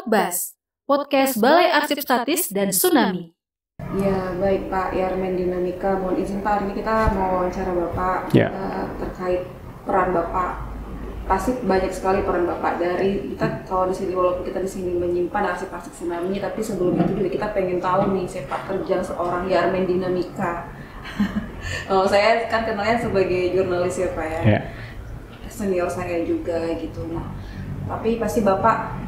Pokbas, podcast Balai Arsip Statis dan Tsunami. Ya, baik Pak Yarmen Dinamika, mohon izin Pak, hari ini kita mau wawancara Bapak terkait peran Bapak. Pasti banyak sekali peran Bapak dari kita, kalau di sini walaupun kita di sini menyimpan arsip-arsip Tsunami, tapi sebelum itu juga kita pengen tahu nih sepak terjang seorang Yarmen Dinamika. Kalau saya kan kenalnya sebagai jurnalis ya Pak ya. Senior saya juga gitu. Nah, tapi pasti Bapak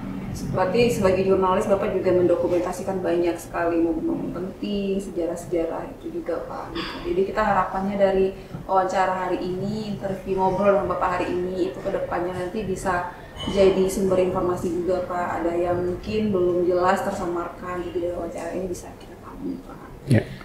berarti sebagai jurnalis Bapak juga mendokumentasikan banyak sekali momen-momen penting, sejarah-sejarah itu juga Pak. Gitu. Jadi kita harapannya dari wawancara hari ini, interview ngobrol dengan Bapak hari ini itu kedepannya nanti bisa jadi sumber informasi juga Pak. Ada yang mungkin belum jelas tersamarkan, jadi dari wawancara ini bisa kita tahu Pak.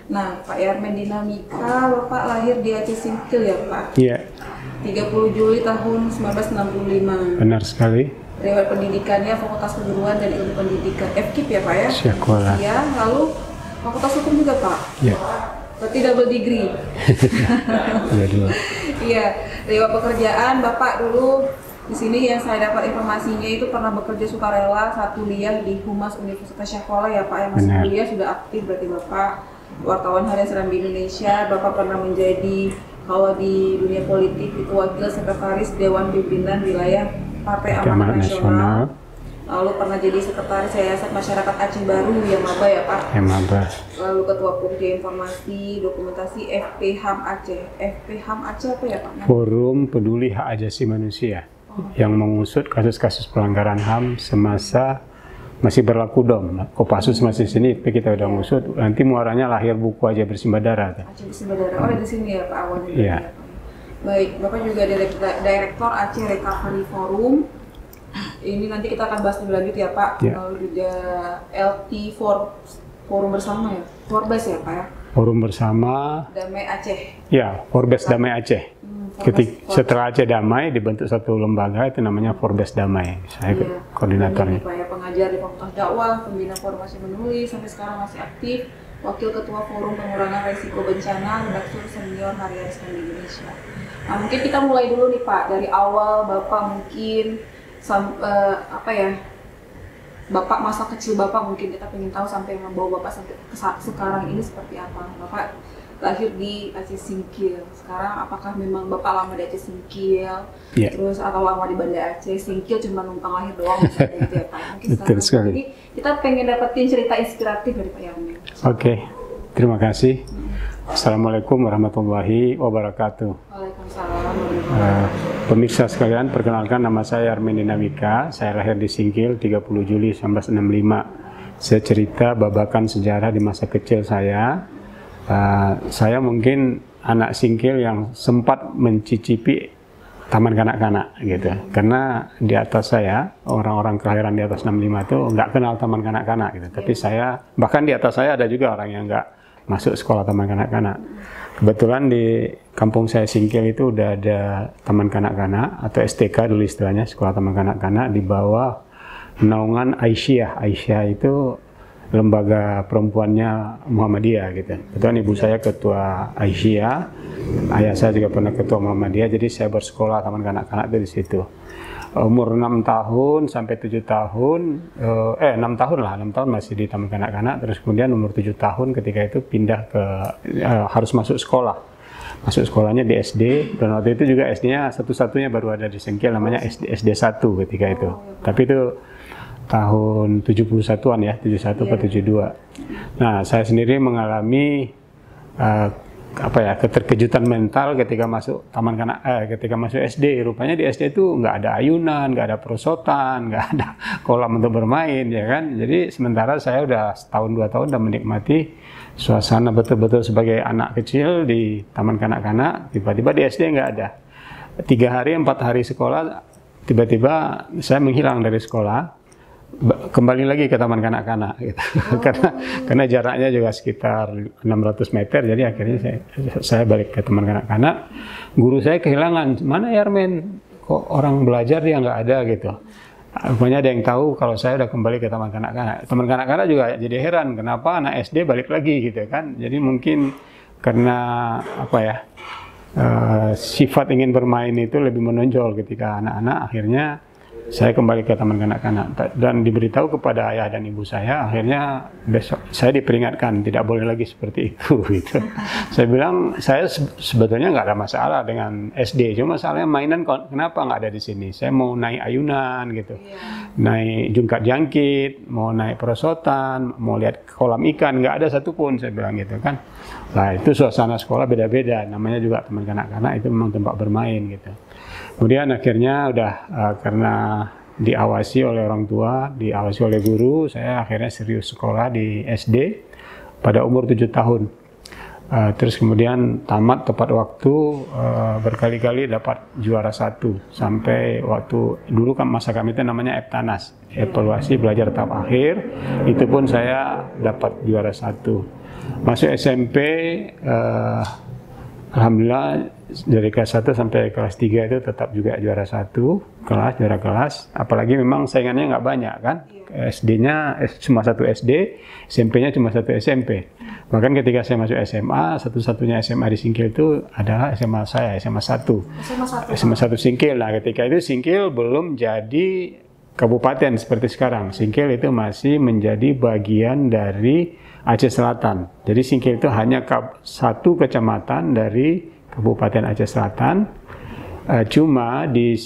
Nah, Pak Yarmen Dinamika, Bapak lahir di Aceh Singkil ya Pak? 30 Juli tahun 1965. Benar sekali. Riwayat pendidikannya Fakultas Keguruan dan Ilmu Pendidikan FKIP ya Pak ya? Sekolah. Ya, lalu Fakultas Hukum juga Pak? Iya. Berarti double degree? Iya, dua. Iya, riwayat pekerjaan Bapak dulu di sini yang saya dapat informasinya itu pernah bekerja sukarela 1 kuliah di Humas Universitas Syakola ya Pak, yang masih kuliah sudah aktif berarti Bapak wartawan harian Serambi Indonesia. Bapak pernah menjadi kalau di dunia politik itu wakil sekretaris Dewan Pimpinan Wilayah Partai Amanat Nasional. Lalu pernah jadi sekretaris Yayasan Masyarakat Aceh Baru yang maba ya Pak. Lalu ketua Pokja Informasi Dokumentasi FPHAM Aceh. FPHAM Aceh apa ya Pak? Forum Peduli Hak Asasi Manusia yang mengusut kasus-kasus pelanggaran HAM semasa masih berlaku DOM. Kopassus masih sini, tapi kita udah ngusut. Nanti muaranya lahir buku Aceh Bersimbah Darah. Aceh Bersimbah Darah. Oh, di sini ya Pak awalnya. Iya. Baik, Bapak juga Direktur Aceh Recovery Forum. Ini nanti kita akan bahas lebih lanjut ya Pak. Lalu juga LT Forum Bersama ya, Forbes ya Pak ya. Forum Bersama Damai Aceh. Ya, Forbes Damai Aceh. Setelah Aceh Damai dibentuk satu lembaga itu namanya Forbes Damai. Saya koordinatornya. Pak ya, pengajar di Fakultas Dakwah, pembina formasi menulis, sampai sekarang masih aktif. Wakil Ketua Forum Pengurangan Risiko Bencana, redaktur senior Harian Serambi Indonesia. Nah, mungkin kita mulai dulu nih Pak, dari awal Bapak mungkin Bapak masa kecil Bapak mungkin kita ingin tahu sampai membawa Bapak sampai sekarang ini seperti apa. Bapak lahir di Aceh Singkil. Sekarang apakah memang Bapak lama di Aceh Singkil? Terus atau lama di Banda Aceh? Singkil cuma numpang lahir doang gitu ya Pak. Mungkin sekarang jadi kita pengen dapetin cerita inspiratif dari Pak Yarmen. Oke. Terima kasih. Assalamualaikum warahmatullahi wabarakatuh. Waalaikumsalam. Pemirsa sekalian, perkenalkan nama saya Yarmen Dinamika. Saya lahir di Singkil 30 Juli 1965. Saya cerita babakan sejarah di masa kecil saya. Saya mungkin anak Singkil yang sempat mencicipi taman kanak-kanak gitu. Karena di atas saya, orang-orang kelahiran di atas 65 itu nggak kenal taman kanak-kanak gitu. Tapi saya, bahkan di atas saya ada juga orang yang nggak masuk sekolah taman kanak-kanak. Kebetulan di kampung saya Singkil itu udah ada taman kanak-kanak atau STK dulu istilahnya, sekolah taman kanak-kanak di bawah naungan Aisyah. Aisyah itu lembaga perempuannya Muhammadiyah gitu. Kebetulan ibu saya ketua Aisyah, ayah saya juga pernah ketua Muhammadiyah, jadi saya bersekolah taman kanak-kanak itu di situ. Umur 6 tahun sampai 7 tahun, 6 tahun lah, 6 tahun masih di taman kanak-kanak, terus kemudian umur 7 tahun ketika itu pindah ke, harus masuk sekolah. Masuk sekolahnya di SD, dan waktu itu juga SD-nya satu-satunya baru ada di Singkil, namanya SD 1 ketika itu. Tapi itu tahun 71-an ya, 71 atau 72. Nah, saya sendiri mengalami keterkejutan mental ketika masuk taman ketika masuk SD. Rupanya di SD itu nggak ada ayunan, nggak ada perosotan, nggak ada kolam untuk bermain, ya kan. Jadi sementara saya udah setahun 2 tahun udah menikmati suasana betul-betul sebagai anak kecil di taman kanak-kanak. Tiba-tiba di SD nggak ada. 3 hari 4 hari sekolah, tiba-tiba saya menghilang dari sekolah. Kembali lagi ke taman kanak-kanak gitu. karena jaraknya juga sekitar 600 meter, jadi akhirnya saya balik ke taman kanak-kanak. Guru saya kehilangan, mana Yarmen, kok orang belajar dia nggak ada gitu. Pokoknya ada yang tahu kalau saya udah kembali ke taman kanak-kanak. Taman kanak-kanak juga jadi heran kenapa anak SD balik lagi gitu kan. Jadi mungkin karena sifat ingin bermain itu lebih menonjol ketika anak-anak akhirnya Saya kembali ke taman kanak-kanak dan diberitahu kepada ayah dan ibu saya. Akhirnya besok saya diperingatkan tidak boleh lagi seperti itu. Gitu. Saya bilang saya sebetulnya nggak ada masalah dengan SD, cuma masalahnya mainan kenapa nggak ada di sini. Saya mau naik ayunan gitu, naik jungkat jangkit, mau naik perosotan, mau lihat kolam ikan, nggak ada satupun. Saya bilang gitu kan. Nah itu suasana sekolah beda-beda. Namanya juga taman kanak-kanak, itu memang tempat bermain gitu. Kemudian akhirnya udah karena diawasi oleh orang tua, diawasi oleh guru, saya akhirnya serius sekolah di SD pada umur 7 tahun. Terus kemudian tamat tepat waktu, berkali-kali dapat juara 1 sampai waktu dulu kan masa kami itu namanya Eptanas, evaluasi belajar tahap akhir, itu pun saya dapat juara 1. Masuk SMP, alhamdulillah dari kelas 1 sampai kelas 3 itu tetap juga juara 1 kelas, juara kelas. Apalagi memang saingannya nggak banyak kan. SD-nya cuma 1 SD, SMP-nya cuma 1 SMP. Bahkan ketika saya masuk SMA, satu-satunya SMA di Singkil itu adalah SMA saya, SMA 1. SMA 1 Singkil. Nah ketika itu Singkil belum jadi kabupaten seperti sekarang. Singkil itu masih menjadi bagian dari Aceh Selatan. Jadi Singkil itu hanya satu kecamatan dari Kabupaten Aceh Selatan. Cuma di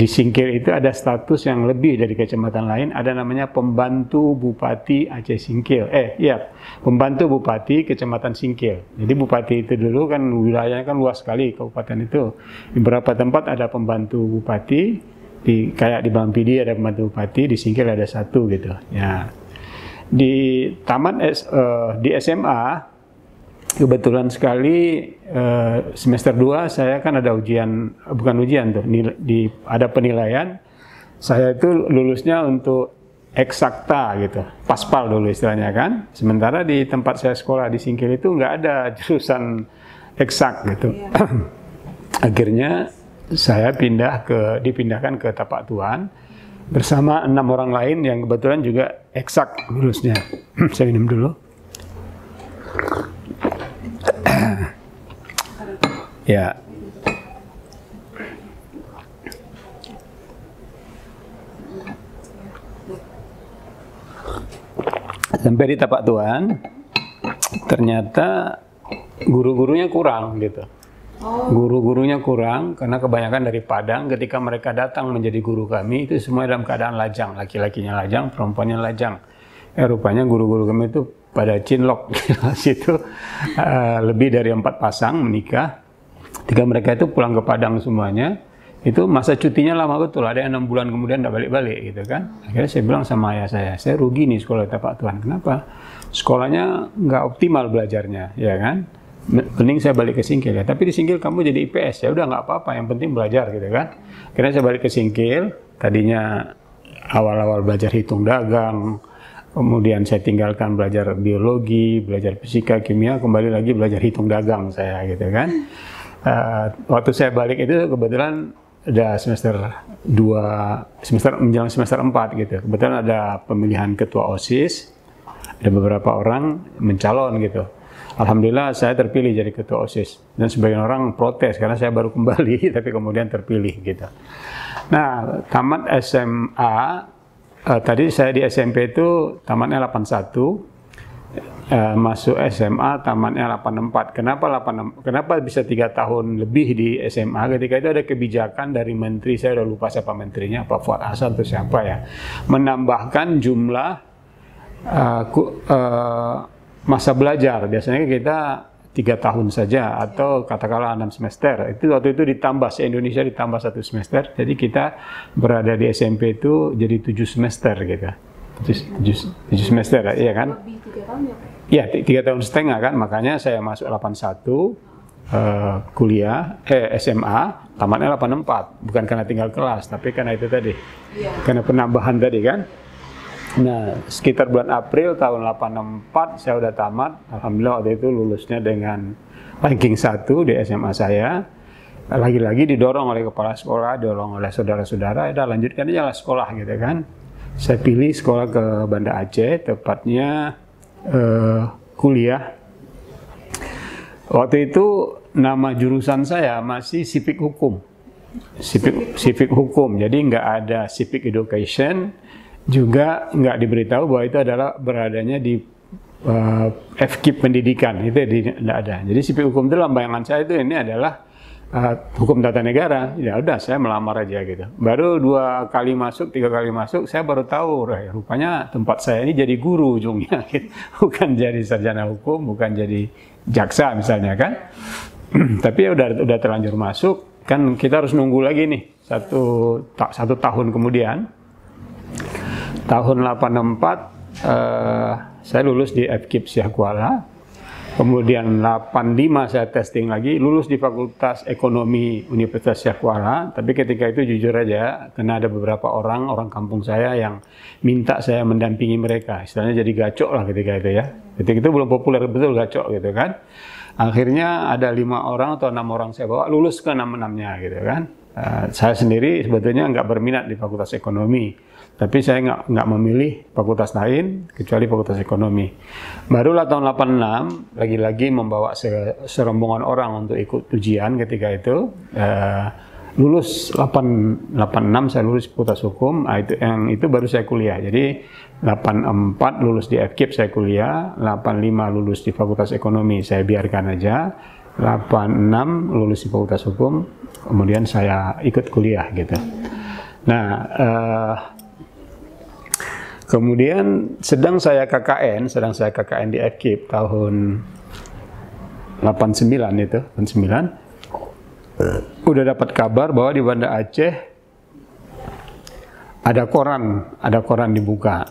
Singkil itu ada status yang lebih dari kecamatan lain, ada namanya pembantu Bupati Aceh Singkil. Pembantu Bupati Kecamatan Singkil. Jadi bupati itu dulu kan wilayahnya kan luas sekali kabupaten itu. Di beberapa tempat ada pembantu bupati, kayak di Bangpidi ada pembantu bupati, di Singkil ada 1 gitu. Ya. Di di SMA kebetulan sekali semester 2 saya kan ada ujian, bukan ujian tuh, ada penilaian. Saya itu lulusnya untuk eksakta gitu, paspal dulu istilahnya kan. Sementara di tempat saya sekolah di Singkil itu nggak ada jurusan eksak gitu. Akhirnya saya dipindahkan ke Tapak Tuan bersama 6 orang lain yang kebetulan juga eksak lulusnya. Saya minum dulu. Ya. Sampai di Tapak Tuan, ternyata guru-gurunya kurang gitu. Guru-gurunya kurang karena kebanyakan dari Padang. Ketika mereka datang menjadi guru kami itu semua dalam keadaan lajang, laki-lakinya lajang, perempuannya lajang. Rupanya guru-guru kami itu pada cinlok situ, lebih dari 4 pasang menikah. Ketika mereka itu pulang ke Padang semuanya, itu masa cutinya lama betul, ada yang 6 bulan kemudian tidak balik-balik gitu kan. Akhirnya saya bilang sama ayah saya rugi nih sekolah Tapak Tuan. Kenapa? Sekolahnya nggak optimal belajarnya, ya kan? Mending saya balik ke Singkil ya. Tapi di Singkil kamu jadi IPS, ya udah nggak apa-apa, yang penting belajar gitu kan. Akhirnya saya balik ke Singkil, tadinya awal-awal belajar hitung dagang, kemudian saya tinggalkan belajar biologi, belajar fisika, kimia, kembali lagi belajar hitung dagang saya gitu kan. Waktu saya balik itu kebetulan ada semester 2, menjelang semester 4 gitu. Kebetulan ada pemilihan ketua OSIS, ada beberapa orang mencalon gitu. Alhamdulillah saya terpilih jadi ketua OSIS. Dan sebagian orang protes karena saya baru kembali tapi kemudian terpilih gitu. Nah, tamat SMA, tadi saya di SMP itu tamatnya 81. Masuk SMA tamatnya 84. Kenapa bisa 3 tahun lebih di SMA? Ketika itu ada kebijakan dari menteri, saya udah lupa siapa menterinya, Pak Fuad Hasan atau siapa ya, menambahkan jumlah masa belajar. Biasanya kita 3 tahun saja atau katakanlah 6 semester. Itu waktu itu ditambah, se-Indonesia ditambah 1 semester. Jadi kita berada di SMP itu jadi 7 semester gitu. 7 semester, iya kan? Lebih 3 tahun ya, Pak? Ya, 3 tahun setengah kan, makanya saya masuk 81, kuliah, SMA, tamatnya 84, bukan karena tinggal kelas, tapi karena itu tadi, karena penambahan tadi kan. Nah, sekitar bulan April tahun 84 saya udah tamat, alhamdulillah waktu itu lulusnya dengan ranking 1 di SMA saya. Lagi-lagi didorong oleh kepala sekolah, didorong oleh saudara-saudara, udah lanjutkan aja lah sekolah gitu kan. Saya pilih sekolah ke Banda Aceh, tepatnya kuliah. Waktu itu nama jurusan saya masih sipik hukum. civic hukum. Jadi nggak ada civic education, juga nggak diberitahu bahwa itu adalah beradanya di FKIP pendidikan, itu tidak ada. Jadi civic hukum itu dalam bayangan saya itu ini adalah hukum tata negara. Ya udah, saya melamar aja gitu. Baru 2 kali masuk, 3 kali masuk, saya baru tahu rupanya tempat saya ini jadi guru ujungnya, gitu. Bukan jadi sarjana hukum, bukan jadi jaksa misalnya kan. Tapi ya udah terlanjur masuk, kan kita harus nunggu lagi nih satu tahun kemudian. Tahun 84 saya lulus di FKIP Syah Kuala, kemudian 85 saya testing lagi, lulus di Fakultas Ekonomi Universitas Syah Kuala. Tapi ketika itu jujur aja, karena ada beberapa orang kampung saya yang minta saya mendampingi mereka, istilahnya jadi gacok lah ketika itu ya. Ketika itu belum populer betul gacok gitu kan. Akhirnya ada 5 orang atau 6 orang saya bawa lulus ke 6-6-nya gitu kan. Saya sendiri sebetulnya nggak berminat di Fakultas Ekonomi, tapi saya nggak memilih fakultas lain kecuali Fakultas Ekonomi. Barulah tahun 86 lagi-lagi membawa serombongan orang untuk ikut ujian ketika itu. Lulus 86 saya lulus Fakultas Hukum, itu baru saya kuliah. Jadi 84 lulus di FKIP saya kuliah, 85 lulus di Fakultas Ekonomi saya biarkan aja, 86 lulus di Fakultas Hukum, kemudian saya ikut kuliah gitu. Nah, kemudian sedang saya KKN di FKIP tahun 89 itu, tahun 9. Udah dapat kabar bahwa di Banda Aceh ada koran dibuka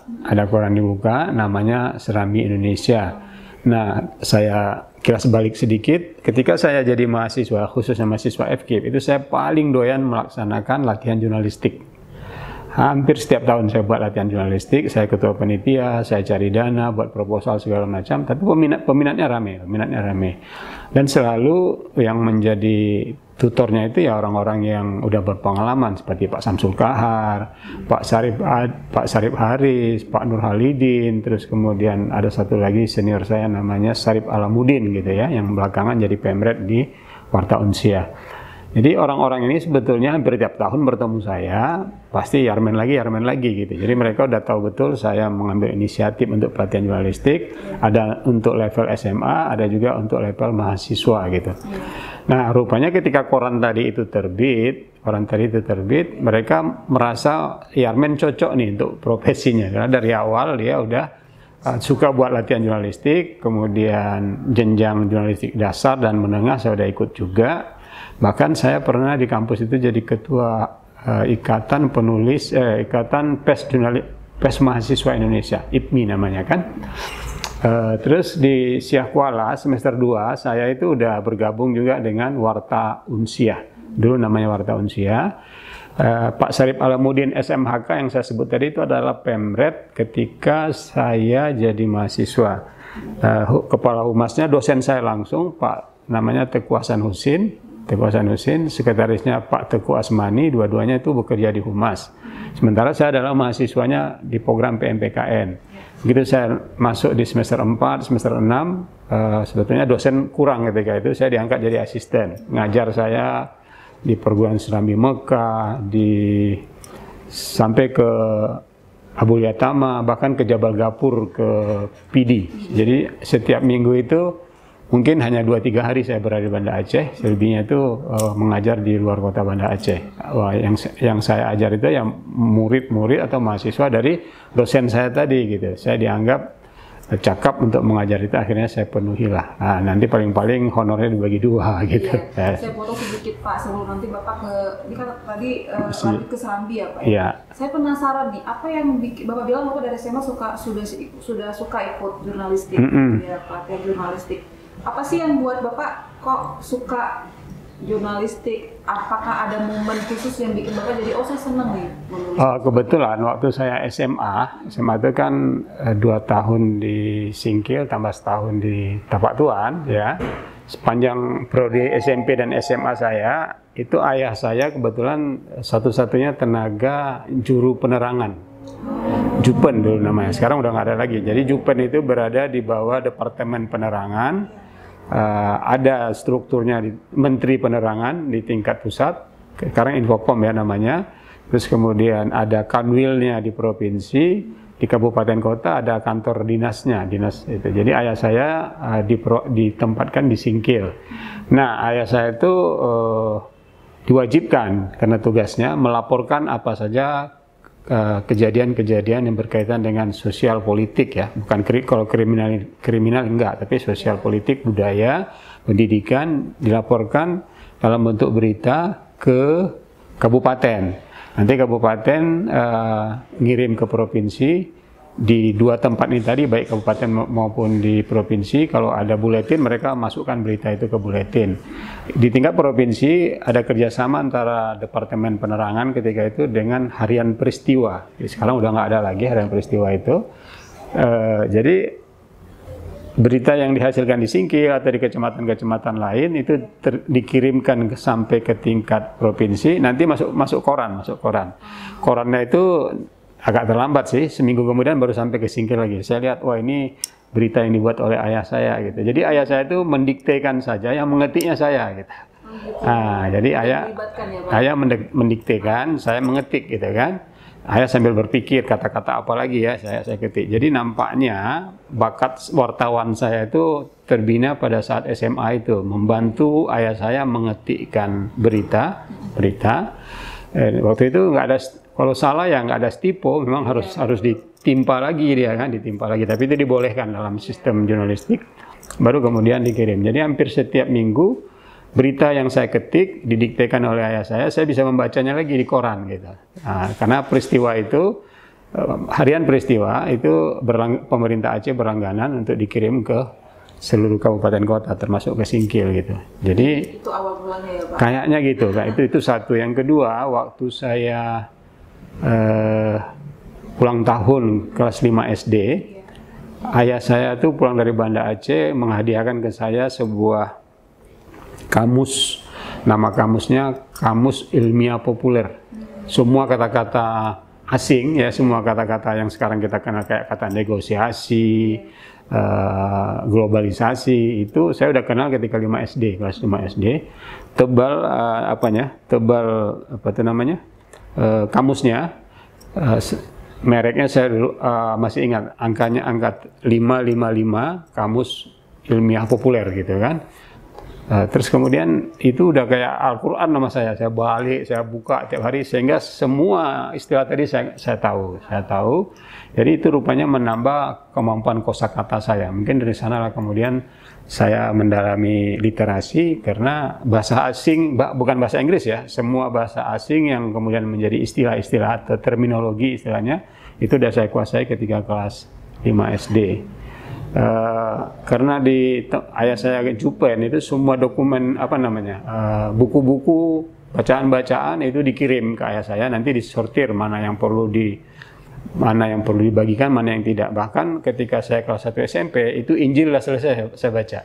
namanya Serambi Indonesia. Nah, saya kilas balik sedikit, ketika saya jadi mahasiswa, khususnya mahasiswa FKIP, itu saya paling doyan melaksanakan latihan jurnalistik. Hampir setiap tahun saya buat latihan jurnalistik, saya ketua panitia, saya cari dana, buat proposal segala macam, tapi peminatnya rame. Dan selalu yang menjadi tutornya itu ya orang-orang yang udah berpengalaman seperti Pak Samsul Kahar, Pak Sarip Haris, Pak Nur Halidin, terus kemudian ada satu lagi senior saya namanya Sarip Alamudin gitu ya, yang belakangan jadi Pemret di Warta Unsia. Jadi orang-orang ini sebetulnya hampir tiap tahun bertemu saya, pasti Yarmen lagi gitu. Jadi mereka udah tahu betul saya mengambil inisiatif untuk pelatihan jurnalistik, ada untuk level SMA, ada juga untuk level mahasiswa gitu. Nah, rupanya ketika koran tadi itu terbit, mereka merasa Yarmen cocok nih untuk profesinya. Karena dari awal dia udah suka buat latihan jurnalistik, kemudian jenjang jurnalistik dasar dan menengah saya udah ikut juga. Bahkan saya pernah di kampus itu jadi ketua ikatan pes mahasiswa Indonesia, IPMI namanya kan. Terus di Syah Kuala semester 2 saya itu udah bergabung juga dengan Warta Unsia. Dulu namanya Warta Unsia. Pak Sarip Alamudin SMHK yang saya sebut tadi itu adalah Pemret ketika saya jadi mahasiswa. Kepala humasnya dosen saya langsung, Pak namanya Teguh Hasan Husin, sekretarisnya Pak Teguh Asmani, dua-duanya itu bekerja di Humas. Sementara saya adalah mahasiswanya di program PMPKN. Begitu saya masuk di semester 4, semester 6, sebetulnya dosen kurang ketika itu, saya diangkat jadi asisten. Ngajar saya di perguruan Serambi Mekah, sampai ke Abul Yatama, bahkan ke Jabal Gapur, ke PD. Jadi setiap minggu itu mungkin hanya 2-3 hari saya berada di Banda Aceh, selebihnya itu mengajar di luar kota Banda Aceh. Yang saya ajar itu ya murid-murid atau mahasiswa dari dosen saya tadi gitu. Saya dianggap cakap untuk mengajar itu, akhirnya saya penuhilah. Nah, nanti paling-paling honornya dibagi 2 gitu. Iya. Saya potong sedikit Pak, sebelum nanti Bapak ini kan tadi lanjut ke Serambi ya Pak. Iya. Saya penasaran nih, apa yang bikin Bapak bilang Bapak dari SMA sudah suka ikut jurnalistik, ya pelatihan jurnalistik. Apa sih yang buat Bapak kok suka jurnalistik? Apakah ada momen khusus yang bikin Bapak jadi, saya senang nih menulis? Kebetulan waktu saya SMA itu kan 2 tahun di Singkil tambah setahun di Tapak Tuan ya. Sepanjang prodi SMP dan SMA saya, itu ayah saya kebetulan satu-satunya tenaga juru penerangan. Jupen dulu namanya, sekarang udah nggak ada lagi. Jadi Jupen itu berada di bawah Departemen Penerangan. Ada strukturnya di Menteri Penerangan di tingkat pusat, sekarang Infocom ya namanya. Terus kemudian ada kanwilnya di provinsi, di kabupaten kota ada kantor dinasnya, dinas itu. Jadi ayah saya ditempatkan di Singkil. Nah, ayah saya itu diwajibkan karena tugasnya melaporkan apa saja kejadian-kejadian yang berkaitan dengan sosial politik ya, bukan kalau kriminal enggak, tapi sosial politik, budaya, pendidikan dilaporkan dalam bentuk berita ke kabupaten. Nanti kabupaten ngirim ke provinsi di 2 tempat ini tadi, baik kabupaten maupun di provinsi. Kalau ada buletin, mereka masukkan berita itu ke buletin. Di tingkat provinsi ada kerjasama antara Departemen Penerangan ketika itu dengan Harian Peristiwa. Jadi sekarang udah nggak ada lagi Harian Peristiwa itu. Jadi berita yang dihasilkan di Singkil atau di kecamatan-kecamatan lain itu dikirimkan sampai ke tingkat provinsi, nanti masuk koran. Korannya itu agak terlambat sih, seminggu kemudian baru sampai ke Singkil lagi. Saya lihat, wah ini berita yang dibuat oleh ayah saya gitu. Jadi ayah saya itu mendiktekan saja, yang mengetiknya saya gitu. Nah, jadi ayah mendiktekan, saya mengetik gitu kan. Ayah sambil berpikir kata-kata apa lagi ya saya ketik. Jadi nampaknya bakat wartawan saya itu terbina pada saat SMA itu, membantu ayah saya mengetikkan berita. Waktu itu nggak ada, kalau salah ya nggak ada stipo, memang harus ditimpa lagi dia kan, ditimpa lagi. Tapi itu dibolehkan dalam sistem jurnalistik, baru kemudian dikirim. Jadi hampir setiap minggu berita yang saya ketik didiktekan oleh ayah saya bisa membacanya lagi di koran gitu. Nah, karena peristiwa itu, harian peristiwa itu pemerintah Aceh berlangganan untuk dikirim ke seluruh kabupaten kota termasuk ke Singkil gitu. Jadi itu awal mulanya ya Pak? Kayaknya gitu, itu satu. Yang kedua, waktu saya ulang tahun kelas 5 SD, ayah saya tuh pulang dari Banda Aceh menghadiahkan ke saya sebuah kamus. Nama kamusnya Kamus Ilmiah Populer. Semua kata-kata asing ya, semua kata-kata yang sekarang kita kenal kayak kata negosiasi, globalisasi, itu saya udah kenal ketika 5 SD, kelas 5 SD. Tebal kamusnya, mereknya saya masih ingat, angkanya angka 555, Kamus Ilmiah Populer gitu kan. Terus kemudian itu udah kayak Al-Quran nama saya balik, saya buka tiap hari, sehingga semua istilah tadi saya tahu. Jadi itu rupanya menambah kemampuan kosakata saya. Mungkin dari sanalah kemudian saya mendalami literasi, karena bahasa asing, bukan bahasa Inggris ya, semua bahasa asing yang kemudian menjadi istilah-istilah atau terminologi istilahnya, itu udah saya kuasai ketika kelas 5 SD. Karena di ayah saya Jupen itu semua dokumen buku-buku bacaan-bacaan itu dikirim ke ayah saya, nanti disortir mana yang perlu dibagikan, mana yang tidak. Bahkan ketika saya kelas 1 SMP itu Injil sudah selesai saya baca.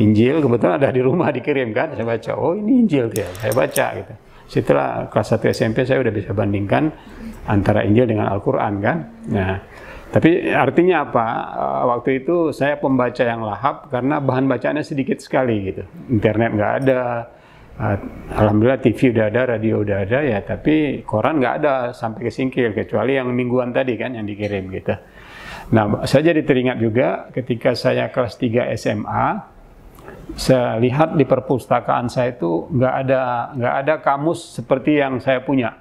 Injil kebetulan ada di rumah dikirim kan, saya baca, oh ini Injil dia, saya baca gitu. Setelah kelas 1 SMP saya udah bisa bandingkan antara Injil dengan Al-Quran kan. Nah, tapi artinya apa? Waktu itu saya pembaca yang lahap karena bahan bacaannya sedikit sekali gitu. Internet nggak ada, alhamdulillah TV udah ada, radio udah ada ya, tapi koran nggak ada sampai ke Singkil, kecuali yang mingguan tadi kan yang dikirim gitu. Nah, saya jadi teringat juga ketika saya kelas 3 SMA, saya lihat di perpustakaan saya itu nggak ada kamus seperti yang saya punya,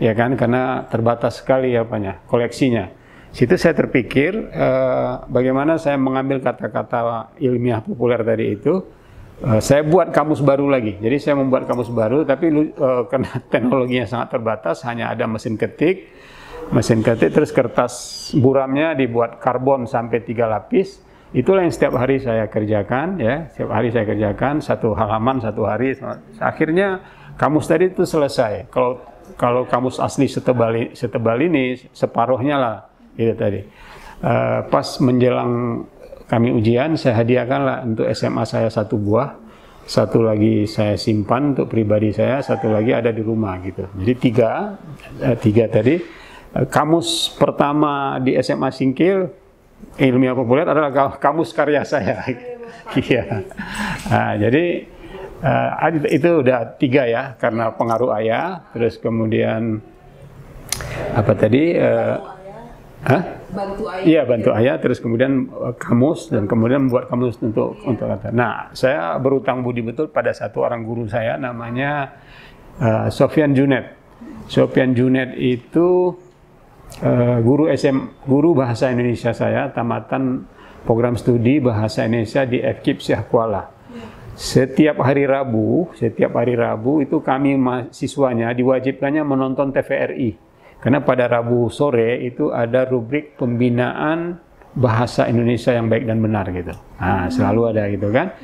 ya kan, karena terbatas sekali koleksinya. Situ saya terpikir bagaimana saya mengambil kata-kata ilmiah populer tadi itu, saya buat kamus baru lagi. Jadi saya membuat kamus baru, tapi karena teknologinya sangat terbatas, hanya ada mesin ketik, terus kertas buramnya dibuat karbon sampai 3 lapis. Itulah yang setiap hari saya kerjakan, ya. Setiap hari saya kerjakan 1 halaman 1 hari. Akhirnya kamus tadi itu selesai. Kalau kamus asli setebal ini, separuhnya lah. Itu tadi. Pas menjelang kami ujian, saya hadiahkanlah untuk SMA saya 1 buah, 1 lagi saya simpan untuk pribadi saya, 1 lagi ada di rumah gitu. Jadi 3 tadi. Kamus pertama di SMA Singkil ilmiah populer adalah kamus karya saya. Iya. Nah, jadi Itu udah 3 ya, karena pengaruh ayah, terus kemudian apa tadi? Bantu ayah. Iya, bantu ayah, terus kemudian kamus, dan kemudian membuat kamus untuk kata. Nah, saya berutang budi betul pada satu orang guru saya, namanya Sofyan Junaid. Sofyan Junaid itu guru bahasa Indonesia saya, tamatan program studi bahasa Indonesia di FKIP Syah Kuala. Setiap hari Rabu itu kami mahasiswanya diwajibkannya menonton TVRI. Karena pada Rabu sore itu ada rubrik pembinaan bahasa Indonesia yang baik dan benar gitu. Nah, selalu ada gitu kan.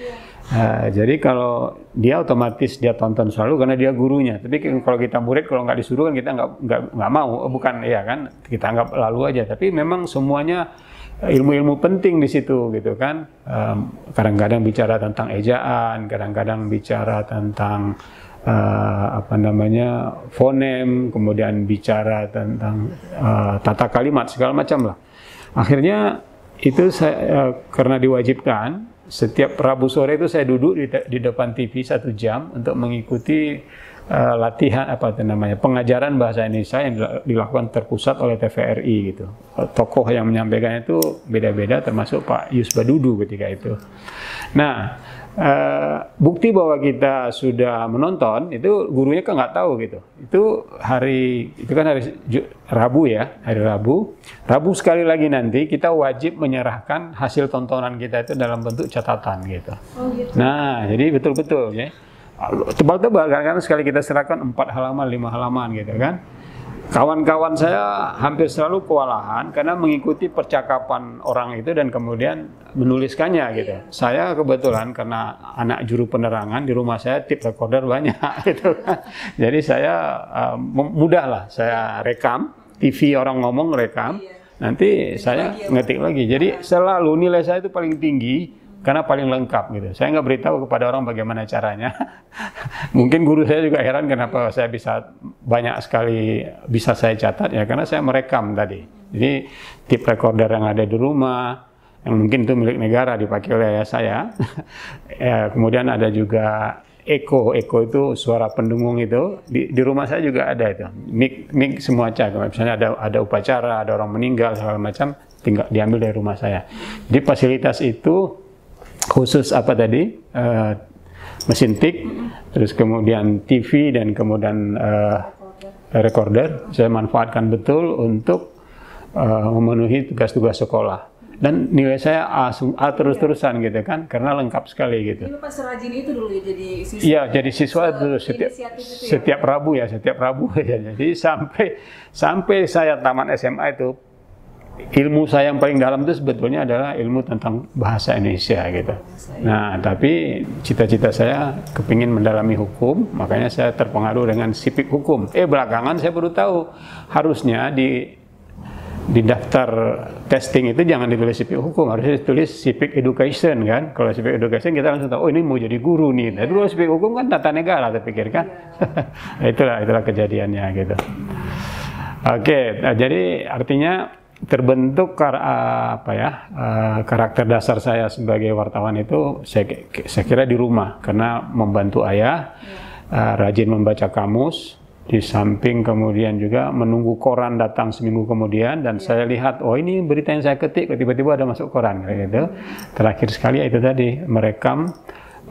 Jadi kalau dia otomatis dia tonton selalu karena dia gurunya. Tapi kalau kita murid, kalau nggak disuruh kan kita nggak mau. Bukan ya kan, kita anggap lalu aja. Tapi memang semuanya ilmu-ilmu penting di situ gitu kan. Kadang-kadang bicara tentang ejaan, kadang-kadang bicara tentang fonem, kemudian bicara tentang tata kalimat, segala macam lah. Akhirnya itu saya karena diwajibkan, setiap Rabu sore itu saya duduk di depan TV 1 jam untuk mengikuti latihan pengajaran bahasa Indonesia yang dilakukan terpusat oleh TVRI gitu. Tokoh yang menyampaikan itu beda-beda, termasuk Pak Yus Badudu ketika itu. Nah, bukti bahwa kita sudah menonton itu gurunya kan nggak tahu gitu. Itu kan hari Rabu ya, hari Rabu. Rabu sekali lagi nanti kita wajib menyerahkan hasil tontonan kita itu dalam bentuk catatan gitu. Oh, gitu. Nah, jadi betul-betul ya. Tebal-tebal kan, sekali kita serahkan 4 halaman, 5 halaman gitu kan. Kawan-kawan saya hampir selalu kewalahan karena mengikuti percakapan orang itu dan kemudian menuliskannya gitu. Saya kebetulan karena anak juru penerangan di rumah saya tape recorder banyak gitu kan. Jadi saya mudah lah, saya rekam, TV orang ngomong rekam, nanti saya ngetik lagi. Jadi selalu nilai saya itu paling tinggi karena paling lengkap gitu. Saya nggak beritahu kepada orang bagaimana caranya. Mungkin guru saya juga heran kenapa saya bisa banyak sekali bisa saya catat ya, karena saya merekam tadi. Jadi tape recorder yang ada di rumah, yang mungkin itu milik negara dipakai oleh ayah saya. Ya, kemudian ada juga Eko itu suara pendengung itu di rumah saya juga ada itu. Mic semua cak. Misalnya ada upacara, ada orang meninggal segala macam, tinggal diambil dari rumah saya. Jadi fasilitas itu khusus mesin tik, terus kemudian TV dan kemudian recorder saya manfaatkan betul untuk memenuhi tugas-tugas sekolah. Dan nilai saya A terus-terusan gitu kan, karena lengkap sekali gitu. Jadi Pak serajin itu dulu ya jadi siswa? Iya, jadi siswa dulu setiap Rabu ya. Jadi sampai saya tamat SMA itu, ilmu saya yang paling dalam itu sebetulnya adalah ilmu tentang bahasa Indonesia gitu. Nah, tapi cita-cita saya kepingin mendalami hukum, makanya saya terpengaruh dengan sipik hukum. Belakangan saya baru tahu harusnya di daftar testing itu jangan ditulis sipik hukum, harusnya ditulis civic education kan. Kalau civic education kita langsung tahu, oh ini mau jadi guru nih. Tapi kalau sipik hukum kan tata negara, saya pikir kan. itulah kejadiannya gitu. Oke, nah, jadi artinya terbentuk karakter dasar saya sebagai wartawan itu saya kira di rumah, karena membantu ayah, rajin membaca kamus. Di samping kemudian juga menunggu koran datang seminggu kemudian, dan saya lihat, oh ini berita yang saya ketik, tiba-tiba ada masuk koran gitu. Terakhir sekali itu tadi merekam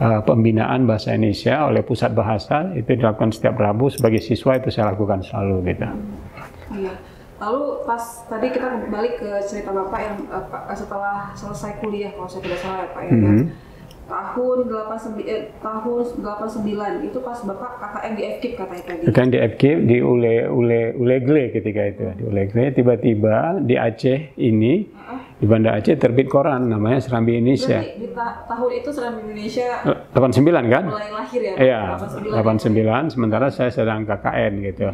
pembinaan bahasa Indonesia oleh Pusat Bahasa, itu dilakukan setiap Rabu sebagai siswa, itu saya lakukan selalu gitu. Iya. Lalu pas tadi kita balik ke cerita Bapak yang setelah selesai kuliah kalau saya tidak salah ya Pak ya. Tahun 89 itu pas Bapak KKN di FKIP katanya tadi. KKN di FKIP di Ulegle ketika itu. Di Ulegle tiba-tiba di Aceh ini, di Banda Aceh terbit koran namanya Serambi Indonesia. Berarti di tahun itu Serambi Indonesia 89 kan? Mulai lahir ya? Iya, 89, sementara saya sedang KKN gitu.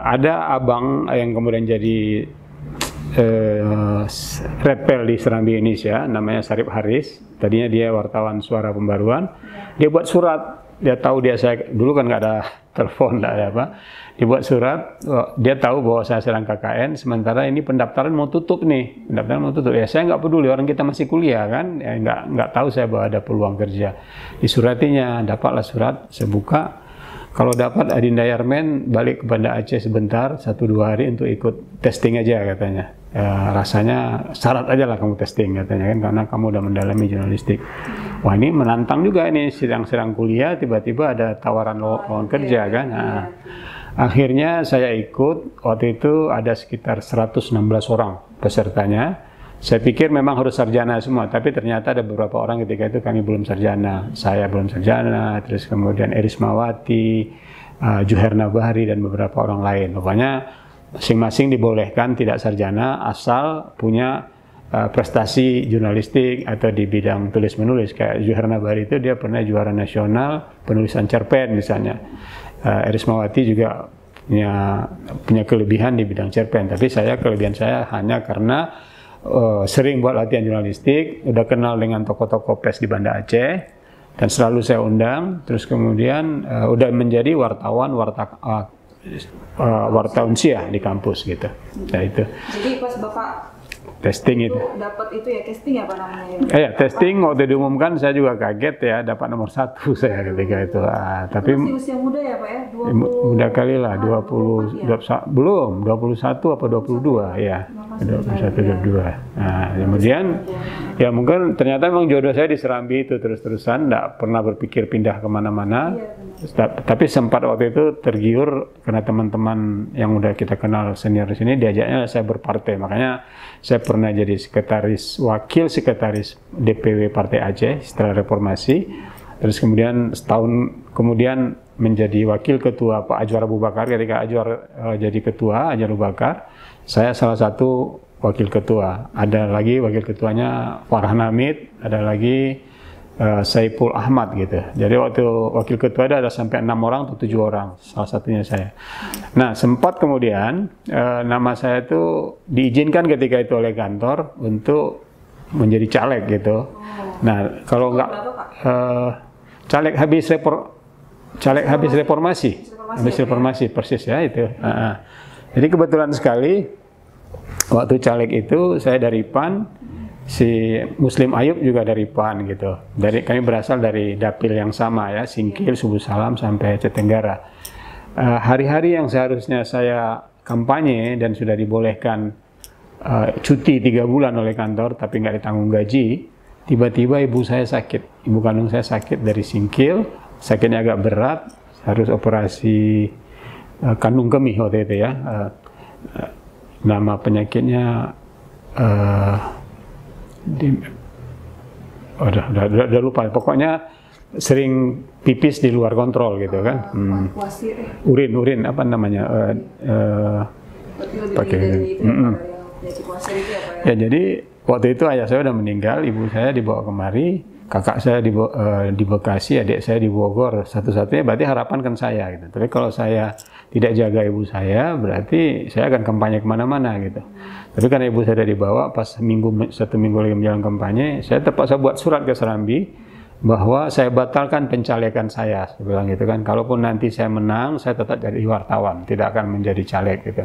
Ada abang yang kemudian jadi Redpel di Serambi Indonesia, namanya Sarip Haris. tadinya dia wartawan Suara Pembaruan, dia buat surat, dia tahu saya dulu kan nggak ada telepon, nggak ada apa, dia buat surat, dia tahu bahwa saya sedang KKN, sementara ini pendaftaran mau tutup nih, ya saya nggak peduli, orang kita masih kuliah kan, ya, nggak tahu saya bahwa ada peluang kerja, disuratinya, dapatlah surat, saya buka. Kalau dapat Adinda Yarmen balik ke Banda Aceh sebentar, 1-2 hari untuk ikut testing aja katanya. Rasanya syarat aja lah kamu testing katanya kan, karena kamu udah mendalami jurnalistik. Wah ini menantang juga ini, sedang kuliah tiba-tiba ada tawaran lowongan kerja kan. Nah, akhirnya saya ikut, waktu itu ada sekitar 116 orang pesertanya. Saya pikir memang harus sarjana semua, tapi ternyata ada beberapa orang ketika itu kami belum sarjana. Saya belum sarjana, terus kemudian Erismawati, Juherna Bahri, dan beberapa orang lain. Pokoknya masing-masing dibolehkan tidak sarjana asal punya prestasi jurnalistik atau di bidang tulis-menulis. Kayak Juherna Bahri itu dia pernah juara nasional penulisan cerpen misalnya. Erismawati juga punya kelebihan di bidang cerpen, tapi kelebihan saya hanya karena sering buat latihan jurnalistik, udah kenal dengan tokoh-tokoh pers di Banda Aceh, dan selalu saya undang, terus kemudian udah menjadi wartawan unsia di kampus gitu. Nah itu. Jadi pas Bapak testing itu dapat itu ya, testing apa namanya? Ya testing waktu diumumkan saya juga kaget ya, dapat nomor 1 saya ketika itu. Tapi masih usia muda ya Pak ya? 20, muda kali lah, 20 ya? Belum, 21 apa 22 ya. 21-22. Nah, kemudian ya mungkin ternyata memang jodoh saya di Serambi itu terus-terusan, tidak pernah berpikir pindah kemana-mana. Tapi sempat waktu itu tergiur karena teman-teman yang udah kita kenal senior di sini diajaknya saya berpartai. Makanya saya pernah jadi wakil sekretaris DPW Partai Aceh setelah reformasi. Terus kemudian setahun kemudian menjadi wakil ketua Pak Ajwar Abu Bakar. Ketika Ajwar jadi ketua, Ajwar Abu Bakar, saya salah satu wakil ketua. Ada lagi wakil ketuanya Farhan Hamid, ada lagi Saiful Ahmad gitu. Jadi waktu wakil ketua ada sampai 6 orang atau 7 orang, salah satunya saya. Nah sempat kemudian nama saya itu diizinkan ketika itu oleh kantor untuk menjadi caleg gitu. Nah kalau nggak caleg habis reformasi persis ya itu. Jadi kebetulan sekali waktu caleg itu saya dari PAN, si Muslim Ayub juga dari PAN gitu. Kami berasal dari dapil yang sama ya, Singkil, Subuh Salam sampai Aceh Tenggara. Hari-hari yang seharusnya saya kampanye dan sudah dibolehkan cuti 3 bulan oleh kantor tapi nggak ditanggung gaji, tiba-tiba ibu saya sakit, ibu kandung saya sakit dari Singkil, sakitnya agak berat, harus operasi kandung kemih waktu itu ya. Nama penyakitnya udah lupa, pokoknya sering pipis di luar kontrol gitu kan. Urin apa namanya, ya jadi waktu itu ayah saya udah meninggal, ibu saya dibawa kemari, kakak saya di Bekasi, adik saya di Bogor, satu-satunya berarti harapan kan saya gitu. Tapi kalau saya tidak jaga ibu saya, berarti saya akan kampanye kemana-mana gitu. Tapi karena ibu saya sudah dibawa, pas 1 minggu lagi menjelang kampanye, saya terpaksa buat surat ke Serambi bahwa saya batalkan pencalekan saya, saya bilang gitu kan. Kalaupun nanti saya menang, saya tetap jadi wartawan, tidak akan menjadi caleg gitu.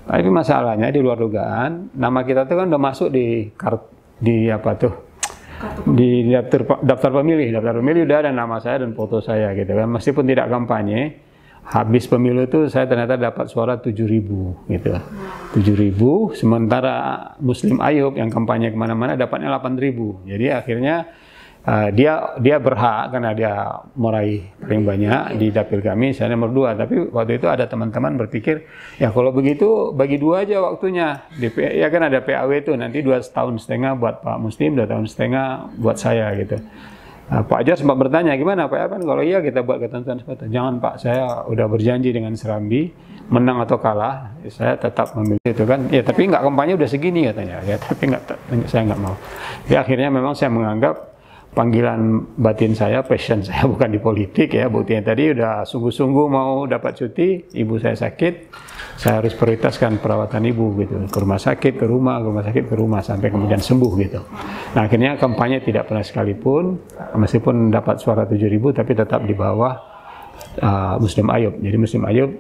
Tapi masalahnya di luar dugaan, nama kita tuh kan udah masuk di daftar pemilih udah ada nama saya dan foto saya gitu kan. Meskipun tidak kampanye, habis pemilu itu saya ternyata dapat suara 7.000 gitu. 7.000, sementara Muslim Ayub yang kampanye kemana-mana dapatnya 8.000. Jadi akhirnya dia berhak karena dia meraih paling banyak di dapil kami, saya nomor 2. Tapi waktu itu ada teman-teman berpikir, ya kalau begitu bagi 2 aja waktunya. Ya kan ada PAW itu, nanti 2,5 tahun buat Pak Muslim, 2,5 tahun buat saya gitu. Pak Ajar sempat bertanya, gimana Pak Erpan kalau iya kita buat ketentuan seperti itu. Jangan Pak, saya udah berjanji dengan Serambi, menang atau kalah, saya tetap memilih itu kan. Ya tapi nggak kampanye udah segini katanya. Ya tapi saya nggak mau. Ya akhirnya memang saya menganggap panggilan batin saya, passion saya bukan di politik ya. Buktinya tadi udah sungguh-sungguh mau dapat cuti, ibu saya sakit, saya harus prioritaskan perawatan ibu gitu, ke rumah sakit, ke rumah sakit, ke rumah sampai kemudian sembuh gitu. Nah akhirnya kampanye tidak pernah sekalipun, meskipun dapat suara 7.000 tapi tetap di bawah Muslim Ayub. Jadi Muslim Ayub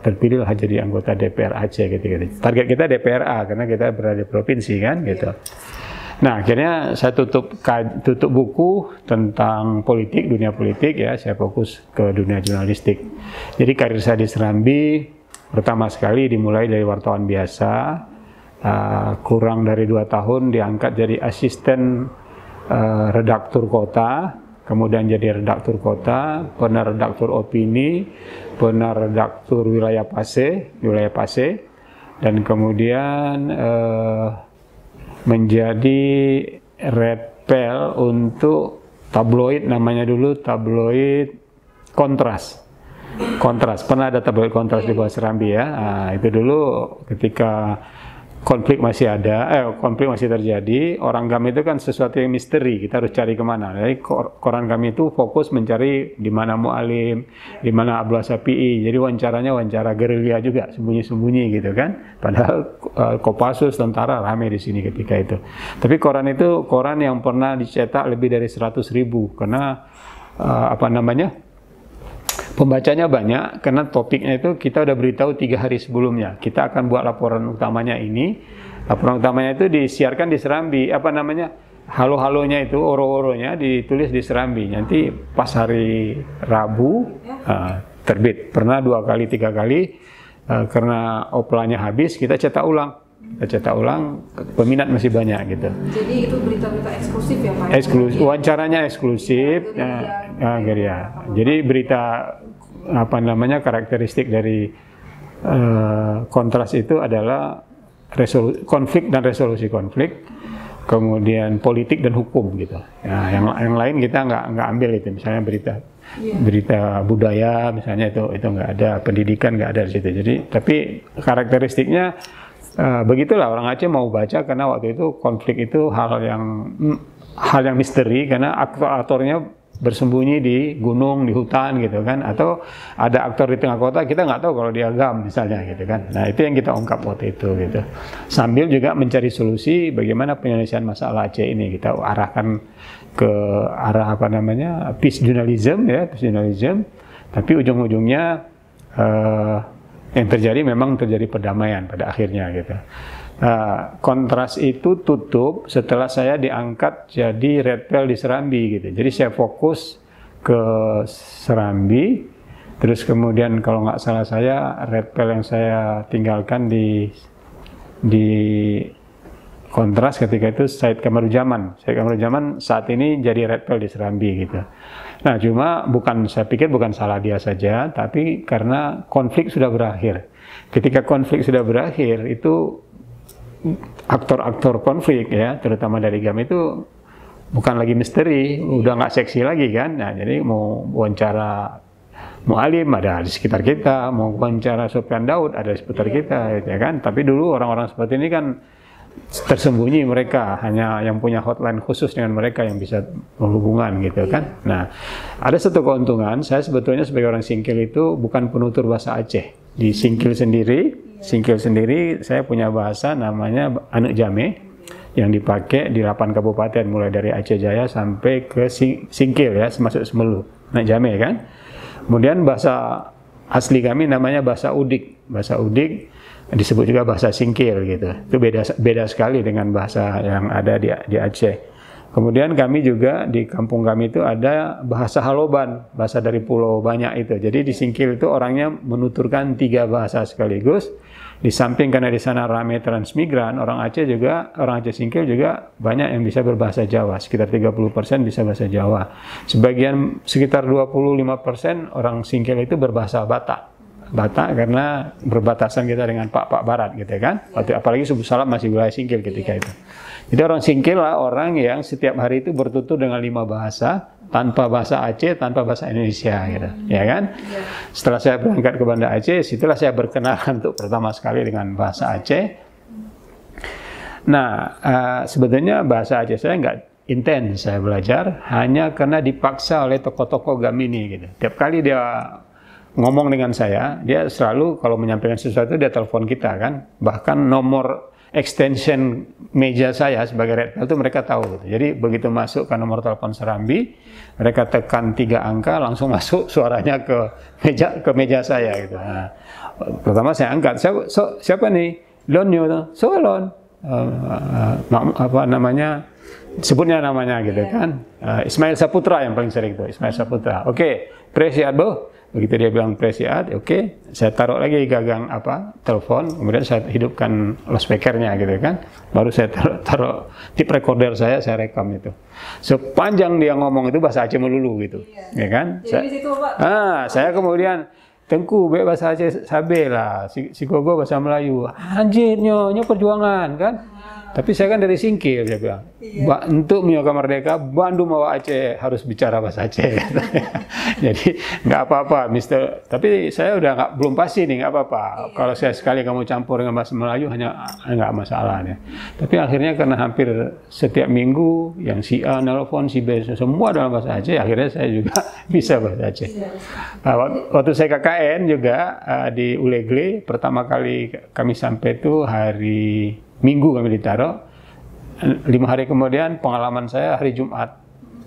terpilih lah jadi anggota DPR Aceh gitu. Target kita DPRA karena kita berada di provinsi kan gitu. Nah akhirnya saya tutup buku tentang politik, dunia politik ya, saya fokus ke dunia jurnalistik. Jadi karir saya di Serambi pertama sekali dimulai dari wartawan biasa, kurang dari 2 tahun diangkat jadi asisten redaktur kota, kemudian jadi redaktur kota, pernah redaktur opini, pernah redaktur wilayah Pase, dan kemudian menjadi redpel untuk tabloid, namanya dulu tabloid Kontras. Pernah ada tabloid Kontras di bawah Serambi ya. Nah, itu dulu ketika konflik masih terjadi, orang kami itu kan sesuatu yang misteri, kita harus cari kemana. Jadi koran kami itu fokus mencari di mana Mu'alim, di mana Abdullah Syafi'i. Jadi wawancara gerilya juga, sembunyi-sembunyi gitu kan. Padahal Kopassus, tentara rame di sini ketika itu. Tapi koran itu koran yang pernah dicetak lebih dari 100.000 karena pembacanya banyak, karena topiknya itu kita udah beritahu 3 hari sebelumnya. Kita akan buat laporan utamanya ini. Laporan utamanya itu disiarkan di Serambi. Halo-halonya itu, oro-oronya ditulis di Serambi. Nanti pas hari Rabu terbit. Pernah 2 kali, 3 kali. Karena oplanya habis, kita cetak ulang. Peminat masih banyak gitu. Jadi itu berita-berita eksklusif ya Pak? Wawancaranya eksklusif. Geria. Jadi berita karakteristik dari Kontras itu adalah konflik dan resolusi konflik, kemudian politik dan hukum gitu. Nah, yang lain kita nggak ambil itu, misalnya berita budaya misalnya itu nggak ada, pendidikan nggak ada di situ. Jadi tapi karakteristiknya begitulah orang Aceh mau baca, karena waktu itu konflik itu hal yang misteri, karena aktor-aktornya bersembunyi di gunung, di hutan gitu kan, atau ada aktor di tengah kota, kita nggak tahu kalau dia agam misalnya gitu kan. Nah itu yang kita ungkap waktu itu gitu, sambil juga mencari solusi bagaimana penyelesaian masalah Aceh ini. Kita arahkan ke arah peace journalism ya, tapi ujung-ujungnya yang terjadi memang terjadi perdamaian pada akhirnya gitu. Kontras itu tutup setelah saya diangkat jadi redpel di Serambi gitu. Jadi saya fokus ke Serambi, terus kemudian kalau nggak salah saya redpel yang saya tinggalkan di Kontras ketika itu Said Kamarujaman. Said Kamarujaman saat ini jadi redpel di Serambi gitu. Nah cuma saya pikir bukan salah dia saja, tapi karena konflik sudah berakhir. Ketika konflik sudah berakhir itu aktor-aktor konflik ya, terutama dari GAM itu bukan lagi misteri, udah nggak seksi lagi kan. Nah jadi mau wawancara Mu'alim ada di sekitar kita, mau wawancara Sofyan Daud ada di sekitar kita ya kan. Tapi dulu orang-orang seperti ini kan tersembunyi, mereka hanya yang punya hotline khusus dengan mereka yang bisa menghubungan gitu kan. Nah ada satu keuntungan, saya sebetulnya sebagai orang Singkil itu bukan penutur bahasa Aceh. Di Singkil sendiri saya punya bahasa namanya Anak Jame yang dipakai di 8 kabupaten mulai dari Aceh Jaya sampai ke Singkil ya, termasuk Semelu, Anak Jame kan. Kemudian bahasa asli kami namanya bahasa Udik. Bahasa Udik disebut juga bahasa Singkil gitu. Itu beda sekali dengan bahasa yang ada di Aceh. Kemudian kami juga di kampung kami itu ada bahasa Haloban, bahasa dari pulau banyak itu. Jadi di Singkil itu orangnya menuturkan 3 bahasa sekaligus. Di samping karena di sana ramai transmigran, orang Aceh Singkil juga banyak yang bisa berbahasa Jawa. Sekitar 30% bisa bahasa Jawa. Sekitar 25% orang Singkil itu berbahasa Batak. Karena berbatasan kita dengan Pak Barat gitu kan. Apalagi Subuh Salam masih wilayah Singkil ketika itu. Jadi orang Singkil lah orang yang setiap hari itu bertutur dengan 5 bahasa, tanpa bahasa Aceh, tanpa bahasa Indonesia gitu, ya kan? Setelah saya berangkat ke Banda Aceh, situlah saya berkenalan untuk pertama sekali dengan bahasa Aceh. Nah, sebetulnya bahasa Aceh saya nggak intens saya belajar, hanya karena dipaksa oleh tokoh-tokoh GAM ini gitu. Tiap kali dia ngomong dengan saya, dia selalu kalau menyampaikan sesuatu dia telepon kita kan. Bahkan nomor extension meja saya sebagai Red Belt itu mereka tahu gitu. Jadi begitu masuk ke nomor telepon Serambi, mereka tekan 3 angka langsung masuk suaranya ke meja saya gitu. Nah, pertama saya angkat, siapa nih? Lonyo tuh, Lon. Apa namanya? Sebutnya namanya gitu kan. Ismail Saputra yang paling sering itu, Ismail Saputra. Oke, Presiat Bu. Begitu dia bilang Presiat, oke, saya taruh lagi gagang telepon, kemudian saya hidupkan loudspeakernya gitu kan. Baru saya taruh tip recorder saya rekam itu. Sepanjang dia ngomong itu bahasa Aceh melulu gitu. Ya kan? Saya kemudian Tengku bahasa Aceh sabe lah, si Gogo bahasa Melayu. Anjir nyo perjuangan kan. Tapi saya kan dari Singkil, saya bilang. Untuk menyoka merdeka, Bandung bawa Aceh harus bicara bahasa Aceh. Jadi nggak apa-apa, Mister. Tapi saya udah belum pasti nih, nggak apa-apa. Kalau saya sekali kamu campur dengan bahasa Melayu, hanya nggak masalah nih. Tapi akhirnya karena hampir setiap minggu, yang si A nelfon, si B, semua dalam bahasa Aceh, akhirnya saya juga bisa bahasa Aceh. Waktu saya KKN juga di Ulegle, pertama kali kami sampai itu hari Minggu kami ditaruh, 5 hari kemudian pengalaman saya hari Jumat,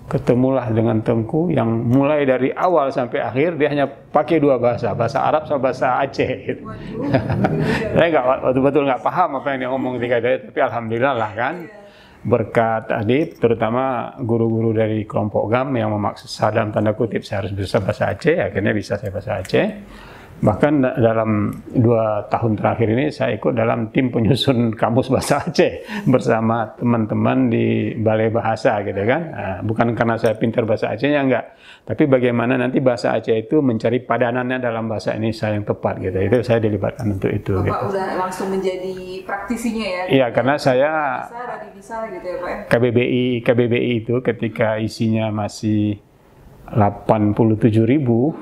ketemulah dengan Tengku yang mulai dari awal sampai akhir dia hanya pakai 2 bahasa Arab sama bahasa Aceh gitu. Saya betul-betul nggak paham apa yang dia ngomong ketika itu, tapi alhamdulillah lah kan, berkat Adib, terutama guru-guru dari kelompok GAM yang memaksa dalam tanda kutip saya harus bisa bahasa Aceh, akhirnya bisa saya bahasa Aceh. Bahkan dalam 2 tahun terakhir ini saya ikut dalam tim penyusun kamus bahasa Aceh bersama teman-teman di Balai Bahasa gitu kan. Nah, bukan karena saya pintar bahasa Acehnya enggak, tapi bagaimana nanti bahasa Aceh itu mencari padanannya dalam bahasa Indonesia yang tepat gitu. Itu saya dilibatkan untuk itu. Bapak gitu. Udah langsung menjadi praktisinya ya? Iya, karena saya bisa gitu ya Pak ya? KBBI itu ketika isinya masih 87.000,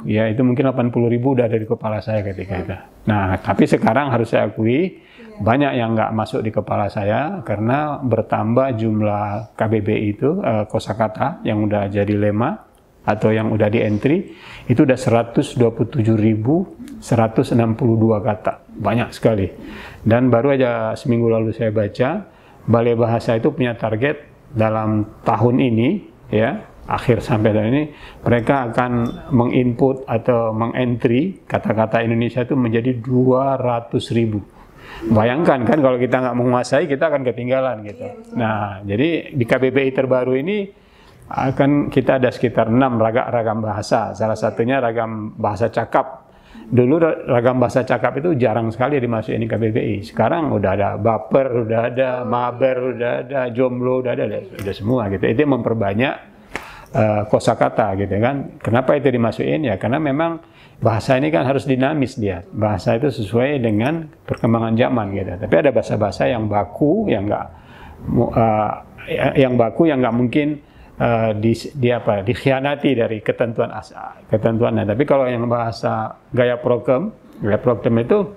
ya itu mungkin 80.000 udah ada di kepala saya ketika itu. Nah, tapi sekarang harus saya akui banyak yang nggak masuk di kepala saya karena bertambah jumlah KBBI itu kosakata yang udah jadi lema atau yang udah di entry itu udah 127.162 kata, banyak sekali. Dan baru aja seminggu lalu saya baca Balai Bahasa itu punya target dalam tahun ini ya, akhir sampai tahun ini mereka akan menginput atau mengentry kata-kata Indonesia itu menjadi 200.000. Bayangkan kan kalau kita nggak menguasai kita akan ketinggalan gitu. Nah, jadi di KBBI terbaru ini akan kita ada sekitar 6 ragam bahasa. Salah satunya ragam bahasa cakap. Dulu ragam bahasa cakap itu jarang sekali dimasukin di KBBI. Sekarang udah ada baper, udah ada maber, udah ada jomblo, udah semua gitu. Itu memperbanyak kosakata gitu kan. Kenapa itu dimasukin? Ya karena memang bahasa ini kan harus dinamis dia. Bahasa itu sesuai dengan perkembangan zaman gitu. Tapi ada bahasa-bahasa yang baku yang nggak mungkin dikhianati dari ketentuannya. Tapi kalau yang bahasa gaya prokem itu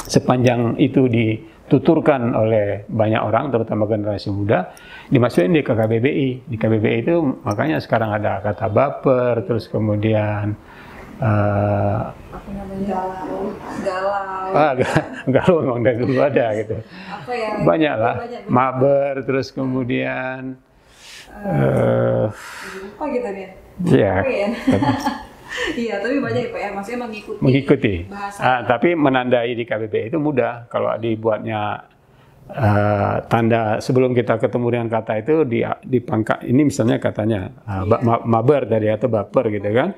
sepanjang itu dituturkan oleh banyak orang, terutama generasi muda, dimasukin di KBBI. Di KBBI itu makanya sekarang ada kata baper, terus kemudian galau memang dari dulu ada gitu. Banyak lah, maber, terus kemudian lupa gitu nih. Iya. Iya, tapi banyak Pak ya, maksudnya mengikuti bahasa. Tapi menandai di KBBI itu mudah. Kalau dibuatnya tanda sebelum kita ketemu dengan kata itu di pangkat ini misalnya katanya maber tadi atau baper gitu kan,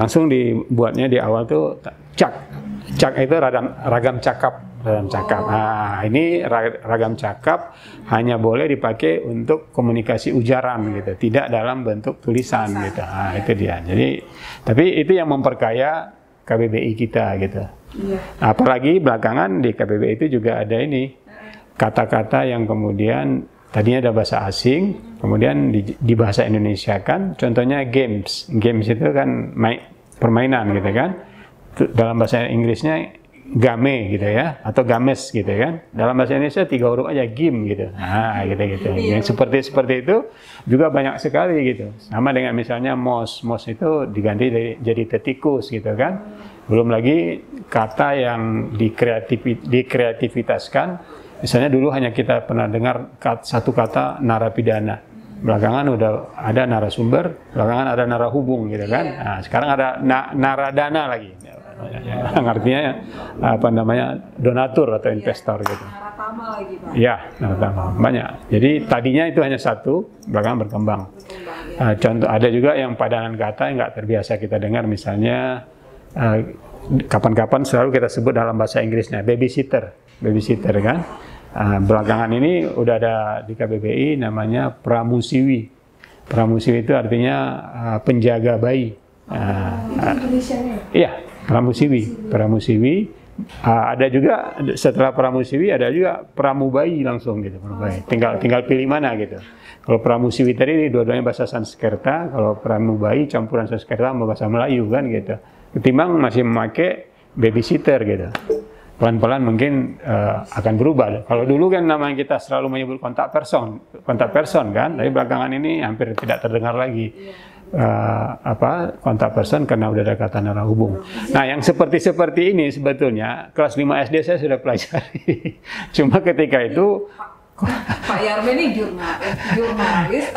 langsung dibuatnya di awal tuh cak itu ragam cakap. Nah, ini ragam cakap hanya boleh dipakai untuk komunikasi ujaran gitu, tidak dalam bentuk tulisan gitu. Nah, itu dia. Jadi, tapi itu yang memperkaya KBBI kita gitu. Apalagi belakangan di KBBI itu juga ada ini kata-kata yang kemudian tadinya ada bahasa asing, kemudian di bahasa Indonesia kan. Contohnya games itu kan permainan gitu kan. Dalam bahasa Inggrisnya game gitu ya, atau games gitu kan. Dalam bahasa Indonesia 3 huruf aja, gim gitu. Nah, gitu. Yang seperti itu juga banyak sekali gitu. Sama dengan misalnya mos itu diganti jadi tetikus gitu kan. Belum lagi kata yang dikreativitaskan. Misalnya dulu hanya kita pernah dengar satu kata narapidana. Belakangan udah ada narasumber, belakangan ada narahubung gitu kan. Nah, sekarang ada naradana lagi. Yang artinya apa namanya, donatur atau investor gitu. Naratama lagi, Pak. Ya, naratama banyak. Jadi tadinya itu hanya satu, belakangan berkembang. Contoh ada juga yang padanan kata yang nggak terbiasa kita dengar, misalnya kapan-kapan selalu kita sebut dalam bahasa Inggrisnya babysitter kan. Belakangan ini udah ada di KBBI namanya pramusiwi. Pramusiwi itu artinya penjaga bayi. Iya, pramusiwi. Ada juga setelah pramusiwi ada juga pramubayi langsung gitu. Tinggal pilih mana gitu. Kalau pramusiwi tadi dua-duanya bahasa Sanskerta, kalau pramubayi campuran Sanskerta sama bahasa Melayu kan gitu. Ketimbang masih memakai babysitter gitu. Pelan-pelan mungkin akan berubah. Kalau dulu kan namanya kita selalu menyebut kontak person kan, tapi belakangan ini hampir tidak terdengar lagi kontak person karena udah ada kata narahubung. Nah, yang seperti ini sebetulnya kelas 5 SD saya sudah pelajari. Cuma ketika itu Pak Yarmen ini jurnalis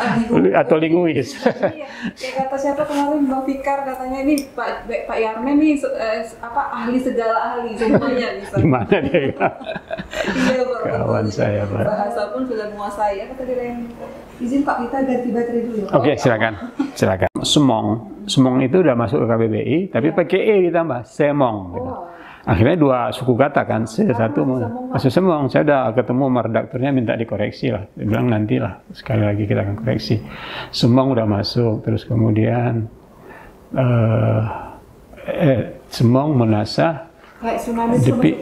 atau linguis. Iya, kayak kata siapa kemarin, Bang Fikar, katanya ini Pak Yarmen ini ahli segala ahli semuanya bisa. Gimana dia? Iya, kawan saya, Pak. Bahasa pun sudah menguasai. Apa tadi yang izin Pak, kita ganti baterai dulu. Oke, silakan. Semong itu udah masuk ke KBBI, tapi pakai E ditambah, semong. Gitu. Akhirnya 2 suku kata kan, satu masuk semong. Saya udah ketemu sama redakturnya, minta dikoreksi lah. Dia bilang nantilah, sekali lagi kita akan koreksi. Semong udah masuk, terus kemudian semong, menasah, depi.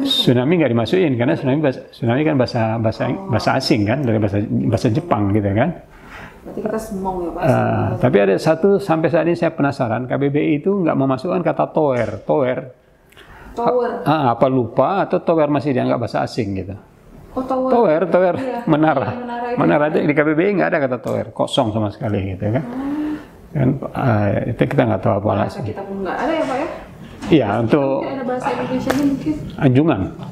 Tsunami nggak dimasukin karena tsunami kan bahasa asing kan, dari bahasa Jepang gitu kan. Berarti kita semong ya Pak. Tapi ada satu sampai saat ini saya penasaran, KBBI itu nggak memasukkan kata tower. Apa lupa atau tower masih dianggap bahasa asing gitu? Oh, tower. Iya. Menara itu di KBBI nggak ada kata tower, kosong sama sekali gitu kan. Itu kita nggak tahu apa alasan. Kita pun nggak ada ya Pak ya? Iya, untuk ada bahasa Indonesianya mungkin.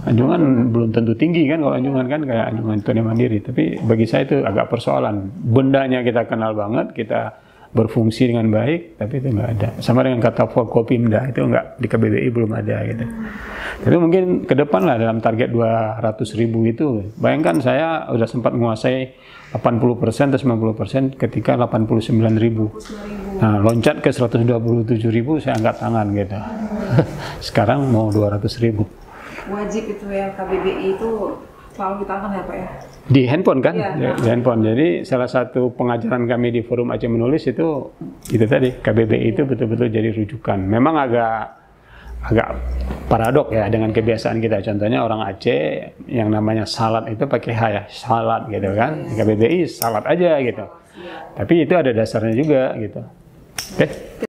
Anjungan belum tentu tinggi kan, kalau anjungan kan kayak anjungan Tani Mandiri. Tapi bagi saya itu agak persoalan. Bendanya kita kenal banget, kita berfungsi dengan baik, tapi itu nggak ada. Sama dengan kata Forkopimda, itu nggak, di KBBI belum ada gitu. Tapi mungkin ke depan lah dalam target 200.000 itu, bayangkan saya udah sempat menguasai 80% atau 90% ketika 89.000. Nah, loncat ke 127.000 saya angkat tangan gitu. Sekarang mau 200.000. Wajib itu ya, KBBI itu selalu kita akan ya Pak ya? Di handphone kan? Ya. Di handphone. Jadi salah satu pengajaran kami di Forum Aceh Menulis itu tadi, KBBI itu betul-betul jadi rujukan. Memang agak paradok ya dengan kebiasaan kita. Contohnya orang Aceh yang namanya salat itu pakai H ya, salat gitu kan. Di KBBI salat aja gitu. Tapi itu ada dasarnya juga gitu. Oke?